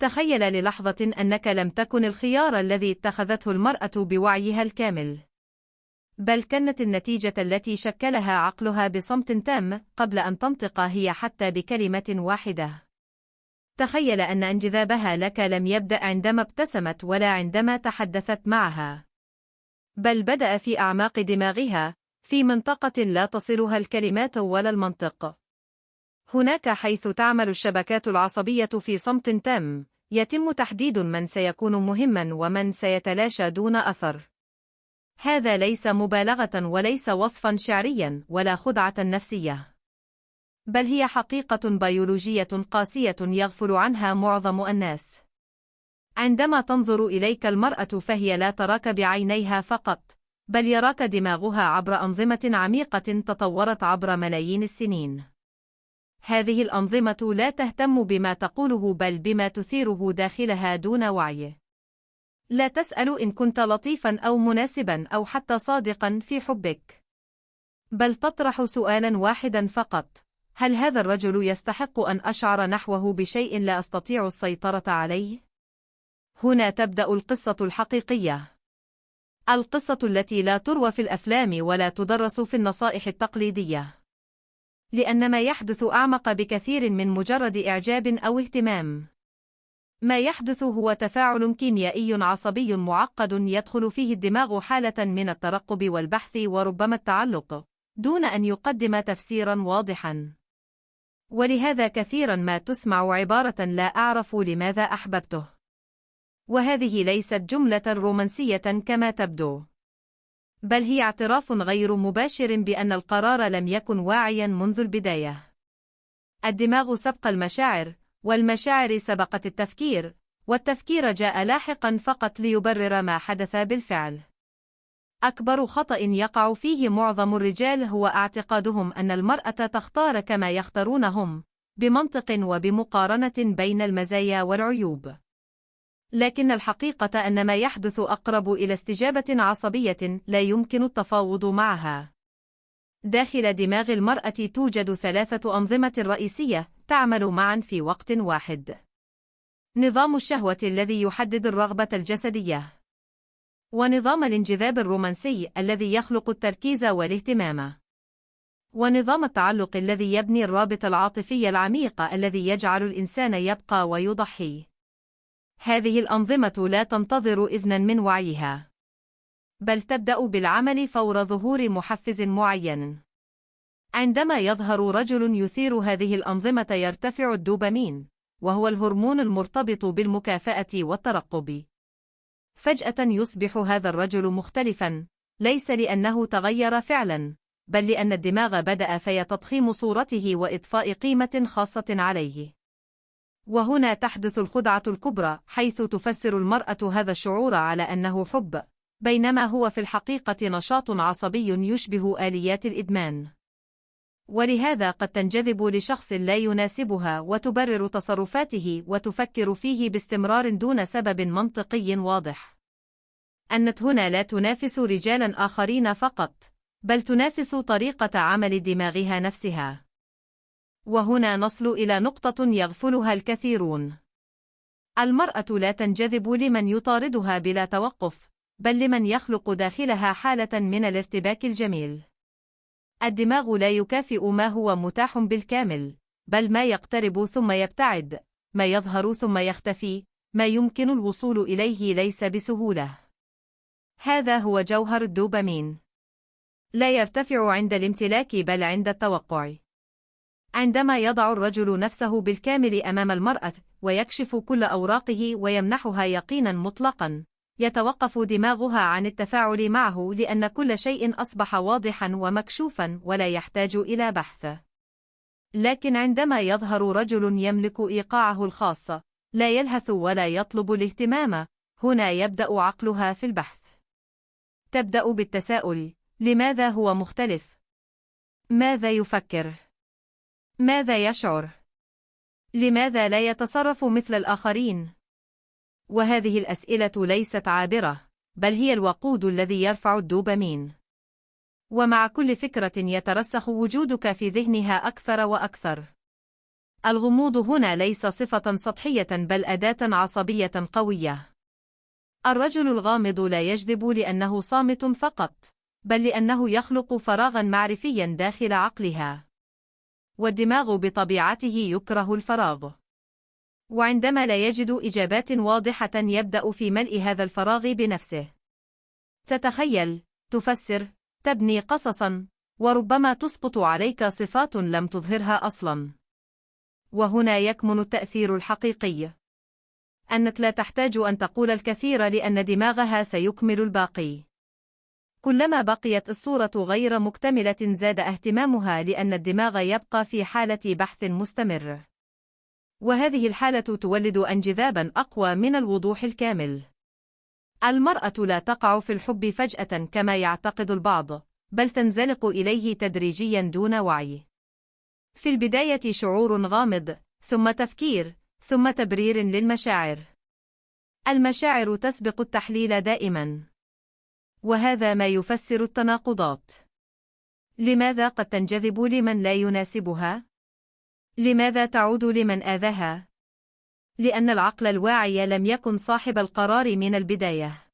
تخيل للحظة أنك لم تكن الخيار الذي اتخذته المرأة بوعيها الكامل، بل كانت النتيجة التي شكلها عقلها بصمت تام قبل أن تنطق هي حتى بكلمة واحدة. تخيل أن انجذابها لك لم يبدأ عندما ابتسمت ولا عندما تحدثت معها، بل بدأ في أعماق دماغها، في منطقة لا تصلها الكلمات ولا المنطق. هناك حيث تعمل الشبكات العصبية في صمت تام، يتم تحديد من سيكون مهما ومن سيتلاشى دون أثر. هذا ليس مبالغة وليس وصفا شعريا ولا خدعة نفسية، بل هي حقيقة بيولوجية قاسية يغفل عنها معظم الناس. عندما تنظر إليك المرأة فهي لا تراك بعينيها فقط، بل يراك دماغها عبر أنظمة عميقة تطورت عبر ملايين السنين. هذه الأنظمة لا تهتم بما تقوله بل بما تثيره داخلها دون وعي. لا تسأل إن كنت لطيفا أو مناسبا أو حتى صادقا في حبك، بل تطرح سؤالا واحدا فقط: هل هذا الرجل يستحق أن أشعر نحوه بشيء لا أستطيع السيطرة عليه؟ هنا تبدأ القصة الحقيقية، القصة التي لا تروى في الأفلام ولا تدرس في النصائح التقليدية، لأن ما يحدث أعمق بكثير من مجرد إعجاب أو اهتمام. ما يحدث هو تفاعل كيميائي عصبي معقد يدخل فيه الدماغ حالة من الترقب والبحث وربما التعلق، دون أن يقدم تفسيرا واضحا. ولهذا كثيرا ما تسمع عبارة لا أعرف لماذا أحببته، وهذه ليست جملة رومانسية كما تبدو، بل هي اعتراف غير مباشر بأن القرار لم يكن واعيا منذ البداية. الدماغ سبق المشاعر، والمشاعر سبقت التفكير، والتفكير جاء لاحقا فقط ليبرر ما حدث بالفعل. أكبر خطأ يقع فيه معظم الرجال هو اعتقادهم أن المرأة تختار كما يختارون هم، بمنطق وبمقارنة بين المزايا والعيوب. لكن الحقيقة أن ما يحدث أقرب إلى استجابة عصبية لا يمكن التفاوض معها. داخل دماغ المرأة توجد 3 أنظمة رئيسية تعمل معا في وقت واحد: نظام الشهوة الذي يحدد الرغبة الجسدية، ونظام الانجذاب الرومانسي الذي يخلق التركيز والاهتمام، ونظام التعلق الذي يبني الرابط العاطفي العميق الذي يجعل الإنسان يبقى ويضحي. هذه الأنظمة لا تنتظر إذنا من وعيها، بل تبدأ بالعمل فور ظهور محفز معين. عندما يظهر رجل يثير هذه الأنظمة يرتفع الدوبامين، وهو الهرمون المرتبط بالمكافأة والترقب. فجأة يصبح هذا الرجل مختلفا، ليس لأنه تغير فعلا، بل لأن الدماغ بدأ في تضخيم صورته وإضفاء قيمة خاصة عليه. وهنا تحدث الخدعة الكبرى، حيث تفسر المرأة هذا الشعور على أنه حب، بينما هو في الحقيقة نشاط عصبي يشبه آليات الإدمان. ولهذا قد تنجذب لشخص لا يناسبها وتبرر تصرفاته وتفكر فيه باستمرار دون سبب منطقي واضح. أنت هنا لا تنافس رجالا آخرين فقط، بل تنافس طريقة عمل دماغها نفسها. وهنا نصل إلى نقطة يغفلها الكثيرون. المرأة لا تنجذب لمن يطاردها بلا توقف، بل لمن يخلق داخلها حالة من الارتباك الجميل. الدماغ لا يكافئ ما هو متاح بالكامل، بل ما يقترب ثم يبتعد، ما يظهر ثم يختفي، ما يمكن الوصول إليه ليس بسهولة. هذا هو جوهر الدوبامين. لا يرتفع عند الامتلاك بل عند التوقع. عندما يضع الرجل نفسه بالكامل أمام المرأة ويكشف كل أوراقه ويمنحها يقينا مطلقا، يتوقف دماغها عن التفاعل معه لأن كل شيء أصبح واضحا ومكشوفا ولا يحتاج إلى بحث. لكن عندما يظهر رجل يملك إيقاعه الخاص، لا يلهث ولا يطلب الاهتمام، هنا يبدأ عقلها في البحث. تبدأ بالتساؤل: لماذا هو مختلف؟ ماذا يفكر؟ ماذا يشعر؟ لماذا لا يتصرف مثل الآخرين؟ وهذه الأسئلة ليست عابرة، بل هي الوقود الذي يرفع الدوبامين. ومع كل فكرة يترسخ وجودك في ذهنها أكثر وأكثر. الغموض هنا ليس صفة سطحية بل أداة عصبية قوية. الرجل الغامض لا يجذب لأنه صامت فقط، بل لأنه يخلق فراغا معرفيا داخل عقلها. والدماغ بطبيعته يكره الفراغ. وعندما لا يجد إجابات واضحة يبدأ في ملء هذا الفراغ بنفسه. تتخيل، تفسر، تبني قصصا، وربما تسقط عليك صفات لم تظهرها أصلا. وهنا يكمن التأثير الحقيقي. أنك لا تحتاج أن تقول الكثير لأن دماغها سيكمل الباقي. كلما بقيت الصورة غير مكتملة زاد اهتمامها لأن الدماغ يبقى في حالة بحث مستمر. وهذه الحالة تولد انجذابا أقوى من الوضوح الكامل. المرأة لا تقع في الحب فجأة كما يعتقد البعض، بل تنزلق إليه تدريجيا دون وعي. في البداية شعور غامض، ثم تفكير، ثم تبرير للمشاعر. المشاعر تسبق التحليل دائما. وهذا ما يفسر التناقضات. لماذا قد تنجذب لمن لا يناسبها؟ لماذا تعود لمن آذاها؟ لأن العقل الواعي لم يكن صاحب القرار من البداية.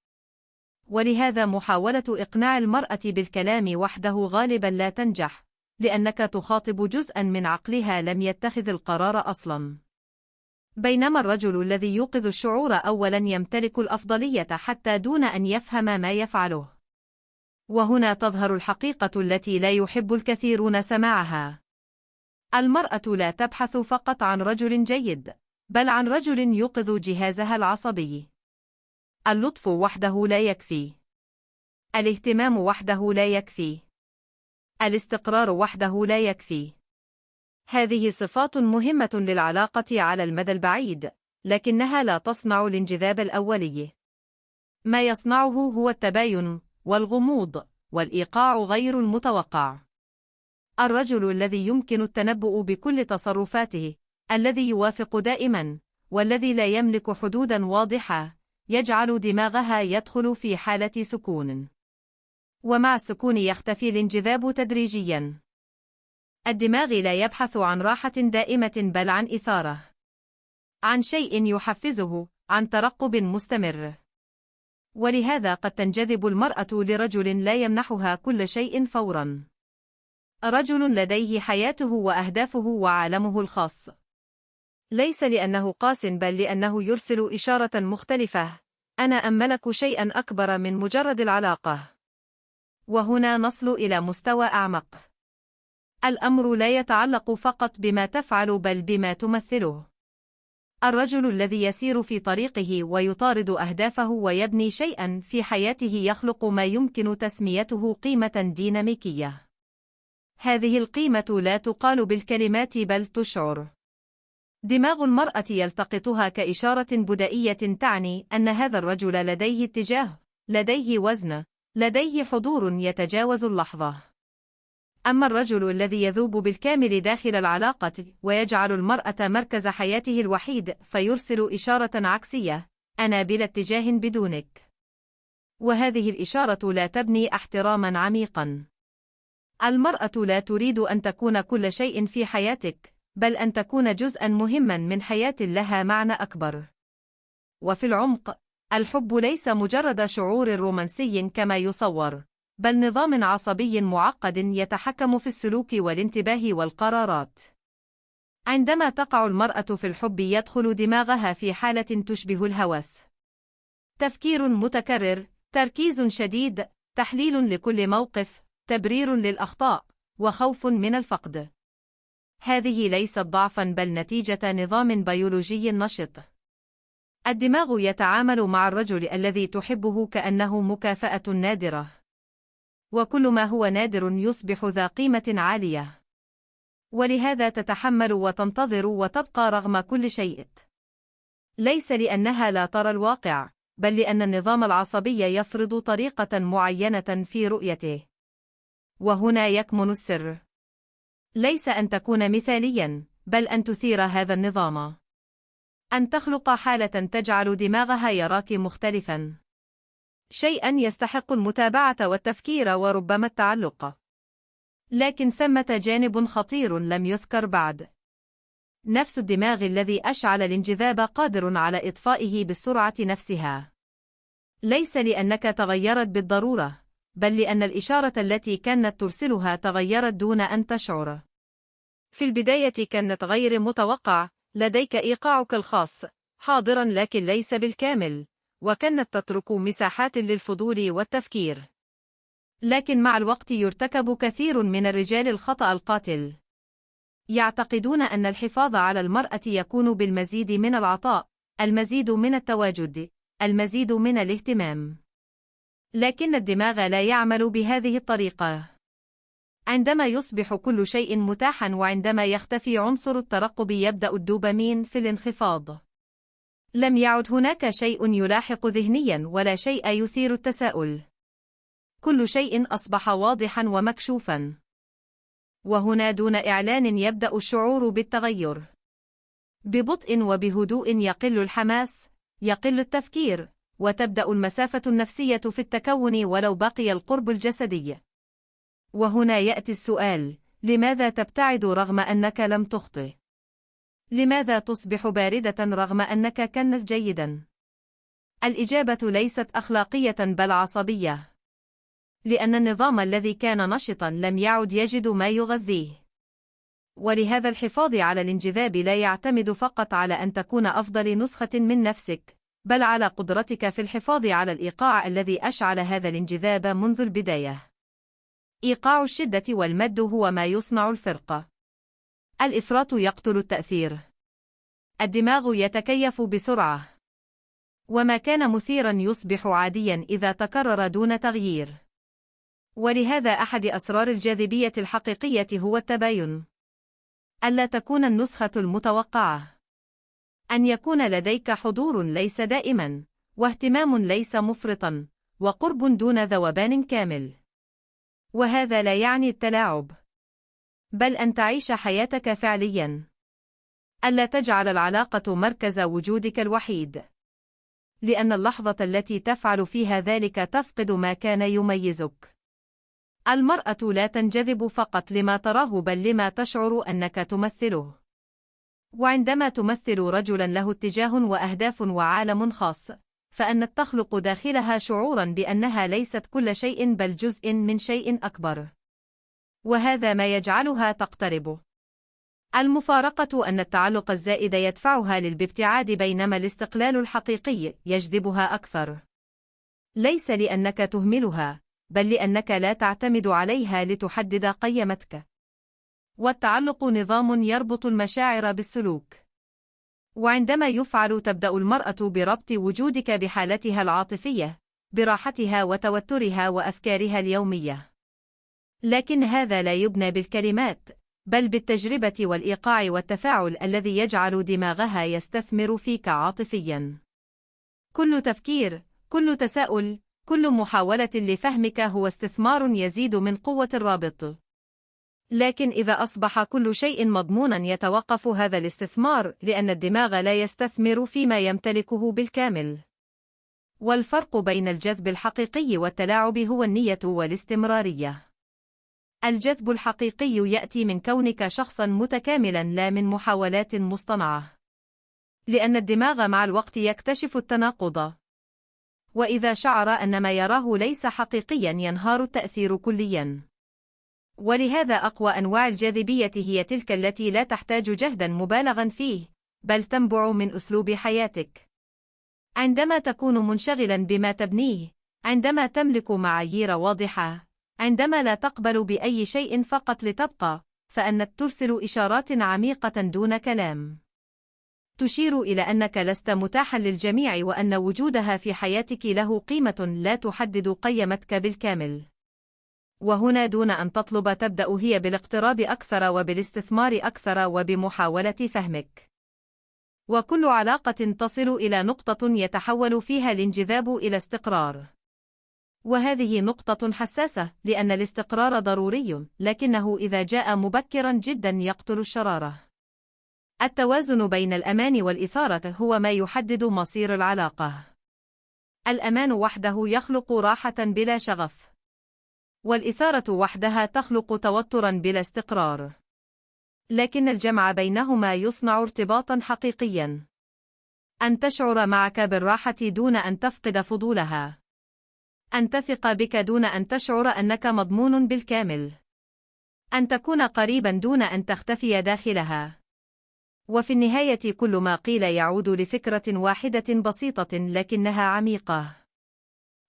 ولهذا محاولة إقناع المرأة بالكلام وحده غالبا لا تنجح، لأنك تخاطب جزءا من عقلها لم يتخذ القرار أصلا. بينما الرجل الذي يوقظ الشعور أولا يمتلك الأفضلية حتى دون أن يفهم ما يفعله. وهنا تظهر الحقيقة التي لا يحب الكثيرون سماعها. المرأة لا تبحث فقط عن رجل جيد، بل عن رجل يوقظ جهازها العصبي. اللطف وحده لا يكفي. الاهتمام وحده لا يكفي. الاستقرار وحده لا يكفي. هذه صفات مهمة للعلاقة على المدى البعيد، لكنها لا تصنع الانجذاب الأولي. ما يصنعه هو التباين، والغموض، والإيقاع غير المتوقع. الرجل الذي يمكن التنبؤ بكل تصرفاته، الذي يوافق دائما، والذي لا يملك حدودا واضحة، يجعل دماغها يدخل في حالة سكون. ومع السكون يختفي الانجذاب تدريجيا. الدماغ لا يبحث عن راحة دائمة بل عن إثارة. عن شيء يحفزه، عن ترقب مستمر. ولهذا قد تنجذب المرأة لرجل لا يمنحها كل شيء فورا. رجل لديه حياته وأهدافه وعالمه الخاص. ليس لأنه قاس بل لأنه يرسل إشارة مختلفة: أنا أملك شيئا أكبر من مجرد العلاقة. وهنا نصل إلى مستوى أعمق. الأمر لا يتعلق فقط بما تفعل بل بما تمثله. الرجل الذي يسير في طريقه ويطارد أهدافه ويبني شيئا في حياته يخلق ما يمكن تسميته قيمة ديناميكية. هذه القيمة لا تقال بالكلمات بل تشعر. دماغ المرأة يلتقطها كإشارة بدائية تعني أن هذا الرجل لديه اتجاه، لديه وزن، لديه حضور يتجاوز اللحظة. أما الرجل الذي يذوب بالكامل داخل العلاقة ويجعل المرأة مركز حياته الوحيد فيرسل إشارة عكسية: أنا بلا اتجاه بدونك. وهذه الإشارة لا تبني احتراما عميقا. المرأة لا تريد أن تكون كل شيء في حياتك، بل أن تكون جزءا مهما من حياة لها معنى أكبر. وفي العمق، الحب ليس مجرد شعور رومانسي كما يصور، بل نظام عصبي معقد يتحكم في السلوك والانتباه والقرارات. عندما تقع المرأة في الحب يدخل دماغها في حالة تشبه الهوس. تفكير متكرر، تركيز شديد، تحليل لكل موقف، تبرير للأخطاء، وخوف من الفقد. هذه ليست ضعفا بل نتيجة نظام بيولوجي نشط. الدماغ يتعامل مع الرجل الذي تحبه كأنه مكافأة نادرة. وكل ما هو نادر يصبح ذا قيمة عالية. ولهذا تتحمل وتنتظر وتبقى رغم كل شيء. ليس لأنها لا ترى الواقع، بل لأن النظام العصبي يفرض طريقة معينة في رؤيته. وهنا يكمن السر. ليس أن تكون مثاليا، بل أن تثير هذا النظام. أن تخلق حالة تجعل دماغها يراك مختلفا. شيئا يستحق المتابعة والتفكير وربما التعلق. لكن ثمة جانب خطير لم يذكر بعد. نفس الدماغ الذي أشعل الانجذاب قادر على إطفائه بالسرعة نفسها. ليس لأنك تغيرت بالضرورة، بل لأن الإشارة التي كانت ترسلها تغيرت دون أن تشعر. في البداية كانت غير متوقع، لديك إيقاعك الخاص، حاضرا لكن ليس بالكامل، وكانت تترك مساحات للفضول والتفكير. لكن مع الوقت يرتكب كثير من الرجال الخطأ القاتل. يعتقدون أن الحفاظ على المرأة يكون بالمزيد من العطاء، المزيد من التواجد، المزيد من الاهتمام. لكن الدماغ لا يعمل بهذه الطريقة. عندما يصبح كل شيء متاحا وعندما يختفي عنصر الترقب يبدأ الدوبامين في الانخفاض. لم يعد هناك شيء يلاحق ذهنيا ولا شيء يثير التساؤل. كل شيء أصبح واضحا ومكشوفا. وهنا دون إعلان يبدأ الشعور بالتغير. ببطء وبهدوء يقل الحماس، يقل التفكير، وتبدأ المسافة النفسية في التكون ولو بقي القرب الجسدي. وهنا يأتي السؤال: لماذا تبتعد رغم أنك لم تخطئ؟ لماذا تصبح باردة رغم أنك كنت جيدا؟ الإجابة ليست أخلاقية بل عصبية. لأن النظام الذي كان نشطا لم يعد يجد ما يغذيه. ولهذا الحفاظ على الانجذاب لا يعتمد فقط على أن تكون أفضل نسخة من نفسك، بل على قدرتك في الحفاظ على الإيقاع الذي أشعل هذا الانجذاب منذ البداية. إيقاع الشدة والمد هو ما يصنع الفرق. الإفراط يقتل التأثير. الدماغ يتكيف بسرعة. وما كان مثيرا يصبح عاديا إذا تكرر دون تغيير. ولهذا أحد أسرار الجاذبية الحقيقية هو التباين. ألا تكون النسخة المتوقعة. أن يكون لديك حضور ليس دائما، واهتمام ليس مفرطا، وقرب دون ذوبان كامل. وهذا لا يعني التلاعب، بل أن تعيش حياتك فعليا. ألا تجعل العلاقة مركز وجودك الوحيد. لأن اللحظة التي تفعل فيها ذلك تفقد ما كان يميزك. المرأة لا تنجذب فقط لما تراه بل لما تشعر أنك تمثله. وعندما تمثل رجلا له اتجاه وأهداف وعالم خاص، فأنت تخلق داخلها شعورا بأنها ليست كل شيء بل جزء من شيء أكبر. وهذا ما يجعلها تقترب. المفارقة أن التعلق الزائد يدفعها للابتعاد بينما الاستقلال الحقيقي يجذبها أكثر. ليس لأنك تهملها، بل لأنك لا تعتمد عليها لتحدد قيمتك. والتعلق نظام يربط المشاعر بالسلوك. وعندما يفعل تبدأ المرأة بربط وجودك بحالتها العاطفية، براحتها وتوترها وأفكارها اليومية. لكن هذا لا يبنى بالكلمات، بل بالتجربة والإيقاع والتفاعل الذي يجعل دماغها يستثمر فيك عاطفيا. كل تفكير، كل تساؤل، كل محاولة لفهمك هو استثمار يزيد من قوة الرابط. لكن إذا أصبح كل شيء مضمونا يتوقف هذا الاستثمار لأن الدماغ لا يستثمر فيما يمتلكه بالكامل. والفرق بين الجذب الحقيقي والتلاعب هو النية والاستمرارية. الجذب الحقيقي يأتي من كونك شخصا متكاملا لا من محاولات مصطنعة. لأن الدماغ مع الوقت يكتشف التناقض. وإذا شعر أن ما يراه ليس حقيقيا ينهار التأثير كليا. ولهذا أقوى أنواع الجاذبية هي تلك التي لا تحتاج جهدا مبالغا فيه، بل تنبع من أسلوب حياتك. عندما تكون منشغلا بما تبنيه، عندما تملك معايير واضحة، عندما لا تقبل بأي شيء فقط لتبقى، فأنت ترسل إشارات عميقة دون كلام. تشير إلى أنك لست متاحا للجميع وأن وجودها في حياتك له قيمة لا تحدد قيمتك بالكامل. وهنا دون أن تطلب تبدأ هي بالاقتراب أكثر وبالاستثمار أكثر وبمحاولة فهمك. وكل علاقة تصل إلى نقطة يتحول فيها الانجذاب إلى استقرار. وهذه نقطة حساسة لأن الاستقرار ضروري، لكنه إذا جاء مبكرا جدا يقتل الشرارة. التوازن بين الأمان والإثارة هو ما يحدد مصير العلاقة. الأمان وحده يخلق راحة بلا شغف. والإثارة وحدها تخلق توترا بلا استقرار. لكن الجمع بينهما يصنع ارتباطا حقيقيا. أن تشعر معك بالراحة دون أن تفقد فضولها. أن تثق بك دون أن تشعر أنك مضمون بالكامل. أن تكون قريبا دون أن تختفي داخلها. وفي النهاية كل ما قيل يعود لفكرة واحدة بسيطة لكنها عميقة.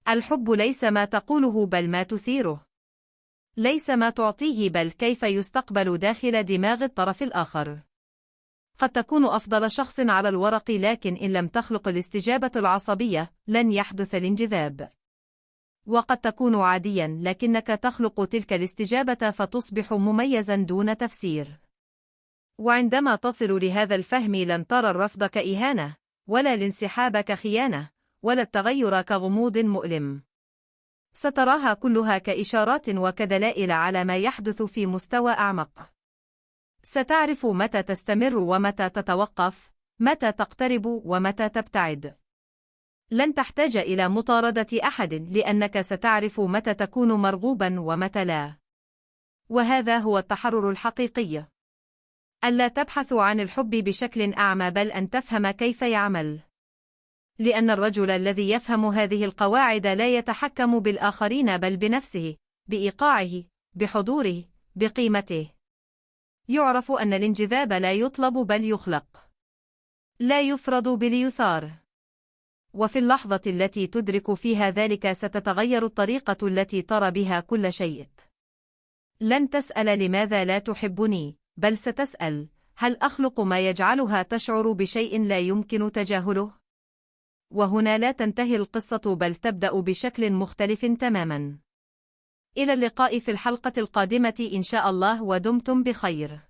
الحب ليس ما تقوله بل ما تثيره. ليس ما تعطيه بل كيف يستقبل داخل دماغ الطرف الآخر. قد تكون أفضل شخص على الورق لكن إن لم تخلق الاستجابة العصبية لن يحدث الانجذاب. وقد تكون عاديا لكنك تخلق تلك الاستجابة فتصبح مميزا دون تفسير. وعندما تصل لهذا الفهم لن ترى الرفض كإهانة، ولا الانسحاب كخيانة، ولا التغير كغموض مؤلم. ستراها كلها كإشارات وكدلائل على ما يحدث في مستوى أعمق. ستعرف متى تستمر ومتى تتوقف، متى تقترب ومتى تبتعد. لن تحتاج إلى مطاردة أحد لأنك ستعرف متى تكون مرغوبا ومتى لا. وهذا هو التحرر الحقيقي. ألا تبحث عن الحب بشكل أعمى بل أن تفهم كيف يعمل. لأن الرجل الذي يفهم هذه القواعد لا يتحكم بالآخرين بل بنفسه، بإيقاعه، بحضوره، بقيمته. يعرف أن الانجذاب لا يطلب بل يخلق. لا يفرض بل يثار. وفي اللحظة التي تدرك فيها ذلك ستتغير الطريقة التي ترى بها كل شيء. لن تسأل لماذا لا تحبني، بل ستسأل هل أخلق ما يجعلها تشعر بشيء لا يمكن تجاهله؟ وهنا لا تنتهي القصة بل تبدأ بشكل مختلف تماما. إلى اللقاء في الحلقة القادمة إن شاء الله ودمتم بخير.